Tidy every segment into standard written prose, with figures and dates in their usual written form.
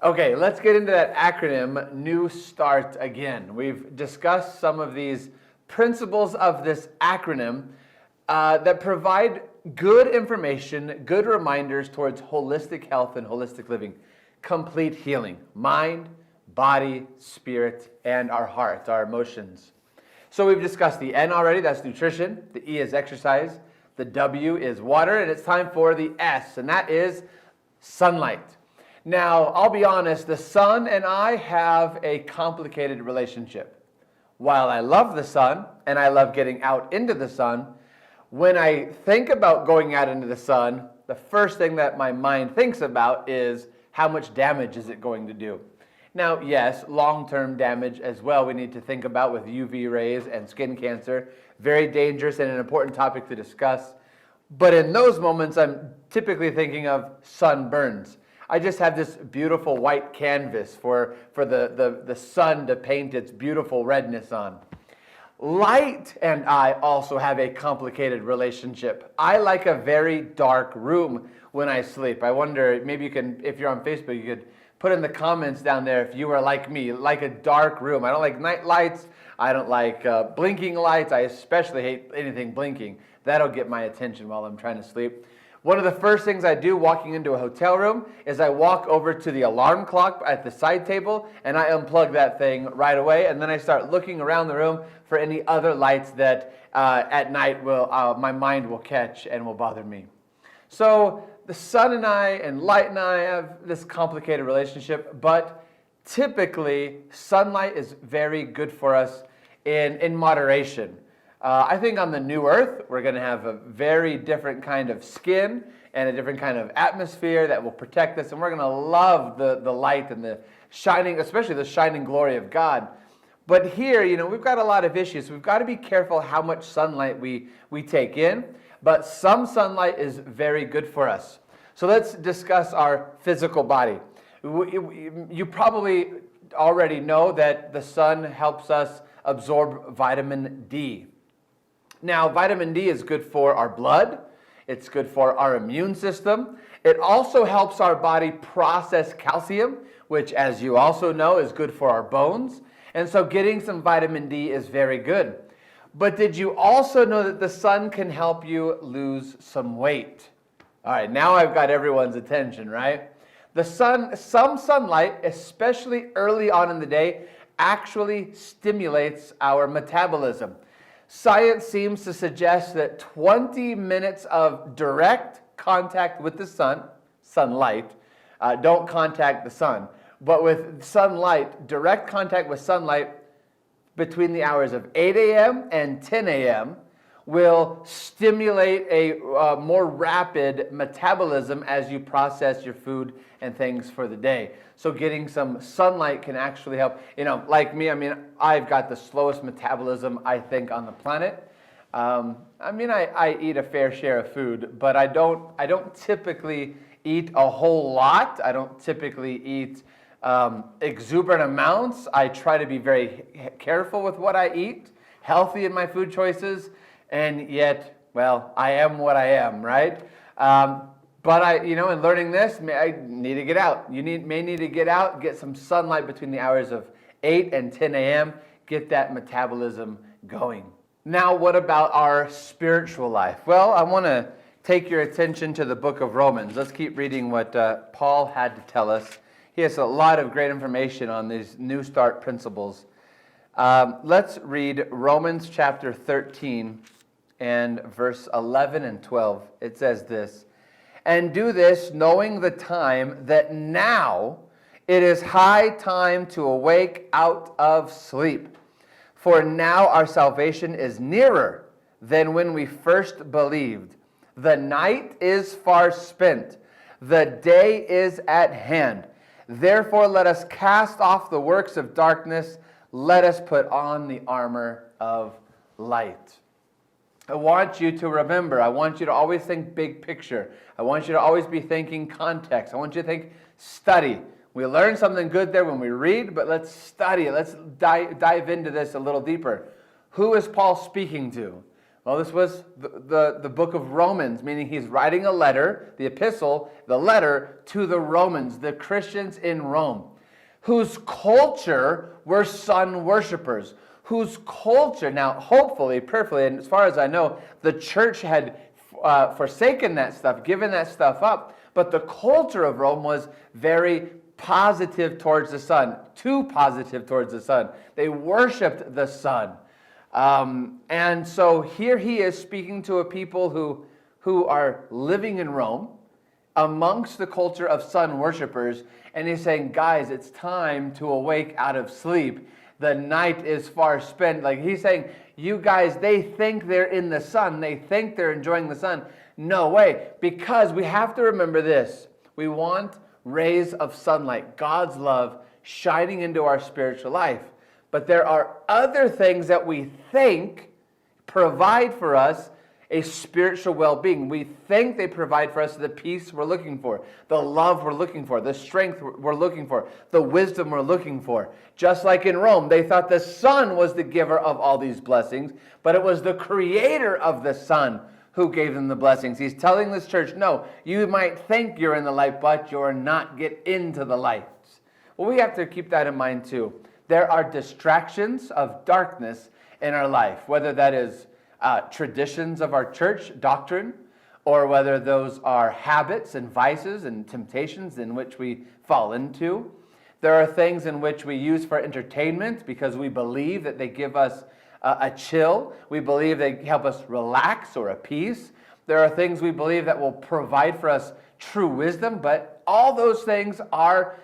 Okay, let's get into that acronym, New Start, again. We've discussed some of these principles of this acronym that provide good information, good reminders towards holistic health and holistic living, complete healing, mind, body, spirit, and our heart, our emotions. So we've discussed the N already, that's nutrition. The E is exercise. The W is water, and it's time for the S, and that is sunlight. Now, I'll be honest, the sun and I have a complicated relationship. While I love the sun, and I love getting out into the sun, when I think about going out into the sun, the first thing that my mind thinks about is how much damage is it going to do? Now, yes, long-term damage as well we need to think about with UV rays and skin cancer. Very dangerous and an important topic to discuss. But in those moments, I'm typically thinking of sunburns. I just have this beautiful white canvas for the sun to paint its beautiful redness on. Light and I also have a complicated relationship. I like a very dark room when I sleep. I wonder, maybe you can, if you're on Facebook, you could put in the comments down there if you are like me, like a dark room. I don't like night lights. I don't like blinking lights. I especially hate anything blinking. That'll get my attention while I'm trying to sleep. One of the first things I do walking into a hotel room is I walk over to the alarm clock at the side table and I unplug that thing right away, and then I start looking around the room for any other lights that at night my mind will catch and will bother me. So the sun and I and light and I have this complicated relationship, but typically sunlight is very good for us in moderation. I think on the new earth, we're going to have a very different kind of skin and a different kind of atmosphere that will protect us, and we're going to love the light and the shining, especially the shining glory of God. But here, we've got a lot of issues. We've got to be careful how much sunlight we take in, but some sunlight is very good for us. So let's discuss our physical body. You probably already know that the sun helps us absorb vitamin D. Now, vitamin D is good for our blood. It's good for our immune system. It also helps our body process calcium, which, as you also know, is good for our bones. And so getting some vitamin D is very good. But did you also know that the sun can help you lose some weight? All right, now I've got everyone's attention, right? Some sunlight, especially early on in the day, actually stimulates our metabolism. Science seems to suggest that 20 minutes of direct contact with the sunlight, don't contact the sun, but with sunlight, direct contact with sunlight between the hours of 8 a.m. and 10 a.m. will stimulate a more rapid metabolism as you process your food and things for the day. So getting some sunlight can actually help. Like me, I've got the slowest metabolism, I think, on the planet. I eat a fair share of food, but I don't typically eat a whole lot. I don't typically eat exuberant amounts. I try to be very careful with what I eat, healthy in my food choices, and yet, well, I am what I am, right? But in learning this, I need to get out. You may need to get out, get some sunlight between the hours of 8 and 10 a.m., get that metabolism going. Now, what about our spiritual life? Well, I want to take your attention to the book of Romans. Let's keep reading what Paul had to tell us. He has a lot of great information on these New Start principles. Let's read Romans chapter 13 and verse 11 and 12. It says this, "And do this, knowing the time, that now it is high time to awake out of sleep. For now our salvation is nearer than when we first believed. The night is far spent, the day is at hand. Therefore let us cast off the works of darkness, let us put on the armor of light." I want you to remember, I want you to always think big picture. I want you to always be thinking context. I want you to think study. We learn something good there when we read, but let's study it. Let's dive into this a little deeper. Who is Paul speaking to? Well, this was the book of Romans, meaning he's writing a letter, the epistle, the letter to the Romans, the Christians in Rome, whose culture were sun worshipers, whose culture, now hopefully, prayerfully, and as far as I know, the church had forsaken that stuff, given that stuff up, but the culture of Rome was very positive towards the sun, too positive towards the sun. They worshipped the sun. And so here he is speaking to a people who are living in Rome amongst the culture of sun worshipers, and he's saying, guys, it's time to awake out of sleep. The night is far spent. Like he's saying, you guys, they think they're in the sun. They think they're enjoying the sun. No way. Because we have to remember this. We want rays of sunlight, God's love, shining into our spiritual life. But there are other things that we think provide for us a spiritual well-being. We think they provide for us the peace we're looking for, the love we're looking for, the strength we're looking for, the wisdom we're looking for. Just like in Rome, they thought the sun was the giver of all these blessings, but it was the creator of the sun who gave them the blessings. He's telling this church, no, you might think you're in the light, but you're not. Get into the light. Well, we have to keep that in mind too. There are distractions of darkness in our life, whether that is traditions of our church doctrine, or whether those are habits and vices and temptations in which we fall into. There are things in which we use for entertainment because we believe that they give us a chill. We believe they help us relax or appease. There are things we believe that will provide for us true wisdom, but all those things are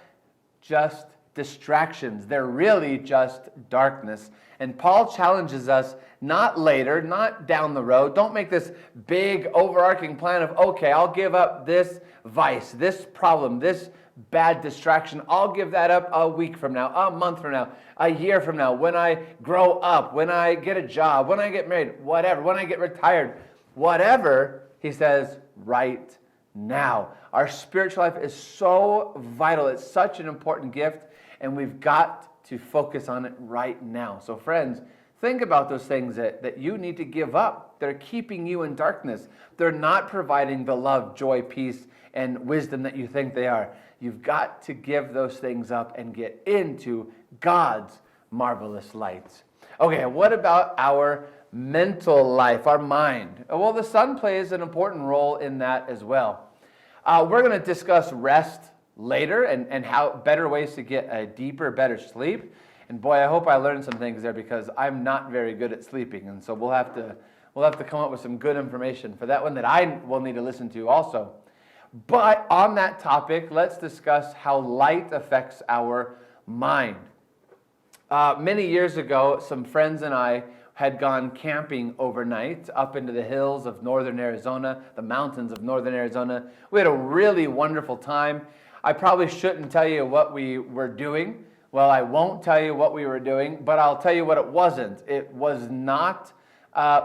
just distractions. They're really just darkness. And Paul challenges us, not later, not down the road. Don't make this big overarching plan of, okay, I'll give up this vice, this problem, this bad distraction. I'll give that up a week from now, a month from now, a year from now, when I grow up, when I get a job, when I get married, whatever, when I get retired, whatever. He says, right now. Our spiritual life is so vital. It's such an important gift, and we've got to focus on it right now. So friends, think about those things that you need to give up. They're keeping you in darkness. They're not providing the love, joy, peace, and wisdom that you think they are. You've got to give those things up and get into God's marvelous light. Okay, what about our mental life, our mind? Well, the sun plays an important role in that as well. We're going to discuss rest later and how better ways to get a deeper, better sleep. And boy, I hope I learned some things there because I'm not very good at sleeping. And so we'll have to come up with some good information for that one that I will need to listen to also. But on that topic, let's discuss how light affects our mind. Many years ago, some friends and I had gone camping overnight up into the hills of northern Arizona, the mountains of northern Arizona. We had a really wonderful time. I probably shouldn't tell you what we were doing. Well, I won't tell you what we were doing, but I'll tell you what it wasn't. It was not,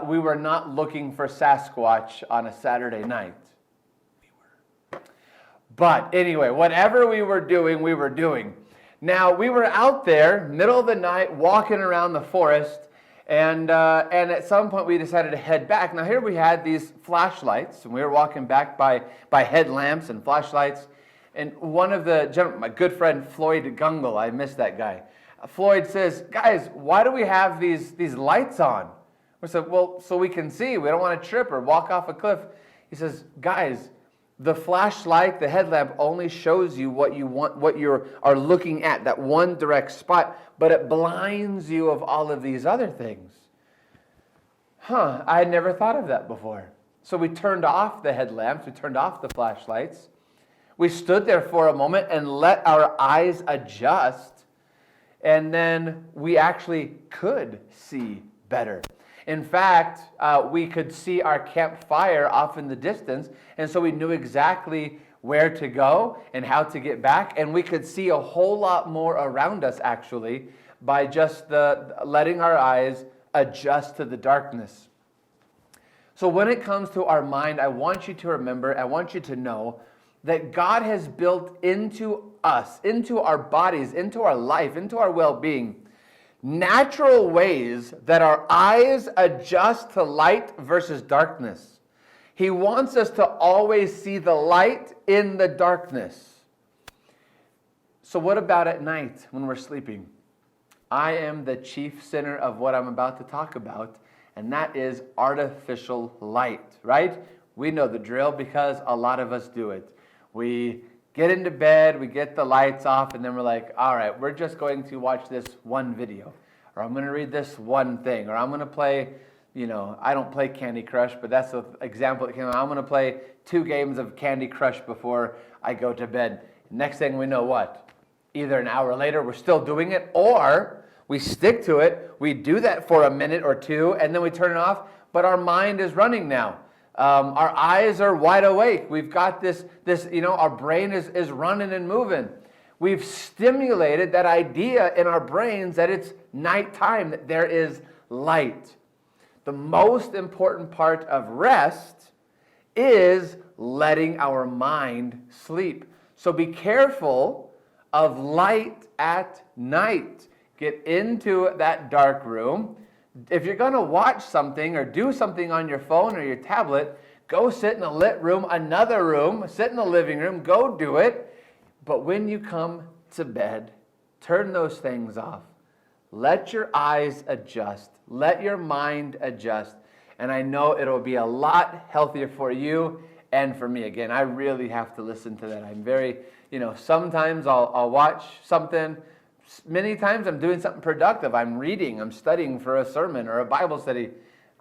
we were not looking for Sasquatch on a Saturday night. But anyway, whatever we were doing, we were doing. Now, we were out there, middle of the night, walking around the forest, and at some point we decided to head back. Now, here we had these flashlights, and we were walking back by headlamps and flashlights. And one of the gentlemen, my good friend Floyd Gungle, I miss that guy. Floyd says, guys, why do we have these lights on? We said, well, so we can see. We don't want to trip or walk off a cliff. He says, guys, the flashlight, the headlamp only shows you what you want, what you are looking at, that one direct spot, but it blinds you of all of these other things. I had never thought of that before. So we turned off the headlamps, we turned off the flashlights. We stood there for a moment and let our eyes adjust, and then we actually could see better. In fact, we could see our campfire off in the distance, and so we knew exactly where to go and how to get back, and we could see a whole lot more around us actually by just letting our eyes adjust to the darkness. So when it comes to our mind, I want you to remember, I want you to know that God has built into us, into our bodies, into our life, into our well-being, natural ways that our eyes adjust to light versus darkness. He wants us to always see the light in the darkness. So what about at night when we're sleeping? I am the chief sinner of what I'm about to talk about, and that is artificial light, right? We know the drill because a lot of us do it. We get into bed, we get the lights off, and then we're like, all right, we're just going to watch this one video, or I'm going to read this one thing, or I'm going to play, I don't play Candy Crush, but that's the example that came out. I'm going to play 2 games of Candy Crush before I go to bed. Next thing we know what? Either an hour later we're still doing it, or we stick to it, we do that for a minute or 2, and then we turn it off, but our mind is running now. Our eyes are wide awake. We've got this, our brain is running and moving. We've stimulated that idea in our brains that it's nighttime, that there is light. The most important part of rest is letting our mind sleep. So be careful of light at night. Get into that dark room. If you're going to watch something or do something on your phone or your tablet, go sit in a lit room, another room, sit in the living room, go do it. But when you come to bed, turn those things off. Let your eyes adjust. Let your mind adjust. And I know it'll be a lot healthier for you and for me. Again, I really have to listen to that. I'm very, sometimes I'll watch something. Many times I'm doing something productive. I'm reading, I'm studying for a sermon or a Bible study.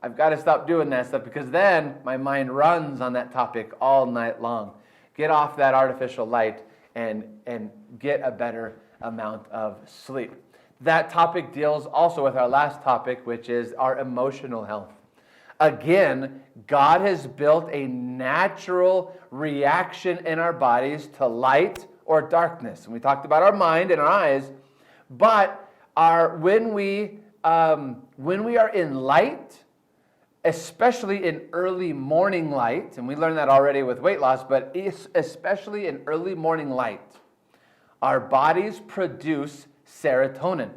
I've got to stop doing that stuff because then my mind runs on that topic all night long. Get off that artificial light and get a better amount of sleep. That topic deals also with our last topic, which is our emotional health. Again, God has built a natural reaction in our bodies to light or darkness. And we talked about our mind and our eyes. But when we are in light, especially in early morning light, and we learned that already with weight loss, but especially in early morning light, our bodies produce serotonin.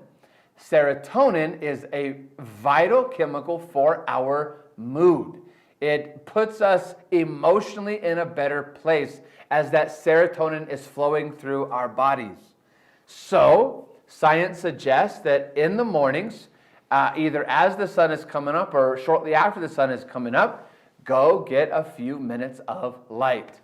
Serotonin is a vital chemical for our mood. It puts us emotionally in a better place as that serotonin is flowing through our bodies. So, science suggests that in the mornings, either as the sun is coming up or shortly after the sun is coming up, go get a few minutes of light.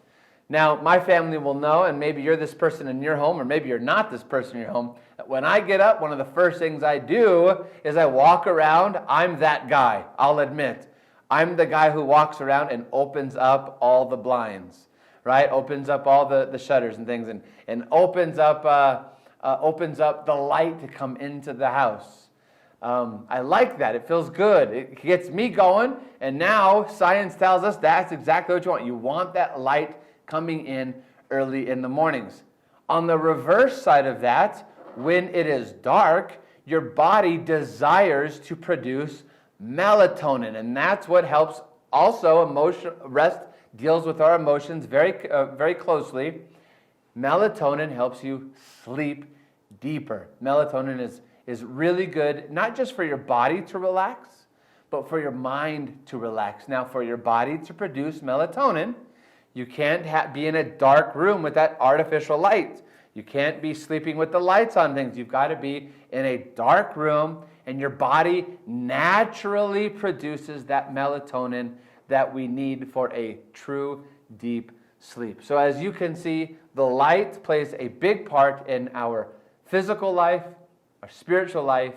Now, my family will know, and maybe you're this person in your home, or maybe you're not this person in your home, that when I get up, one of the first things I do is I walk around. I'm that guy, I'll admit. I'm the guy who walks around and opens up all the blinds, right? Opens up all the shutters and things, and opens up the light to come into the house. I like that. It feels good. It gets me going, and now science tells us that's exactly what you want. You want that light coming in early in the mornings. On the reverse side of that, when it is dark, your body desires to produce melatonin, and that's what helps. Also, rest deals with our emotions very closely. Melatonin helps you sleep deeper. Melatonin is really good, not just for your body to relax, but for your mind to relax. Now, for your body to produce melatonin, you can't be in a dark room with that artificial light. You can't be sleeping with the lights on things. You've got to be in a dark room, and your body naturally produces that melatonin that we need for a true deep sleep. So as you can see, the light plays a big part in our physical life, our spiritual life,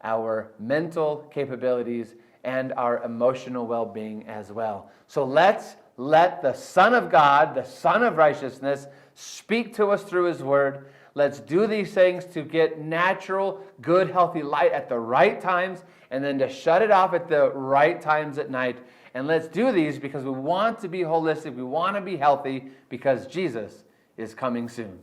our mental capabilities, and our emotional well-being as well. So let's let the Son of God, the Son of righteousness, speak to us through His Word. Let's do these things to get natural, good, healthy light at the right times, and then to shut it off at the right times at night. And let's do these because we want to be holistic, we want to be healthy, because Jesus is coming soon.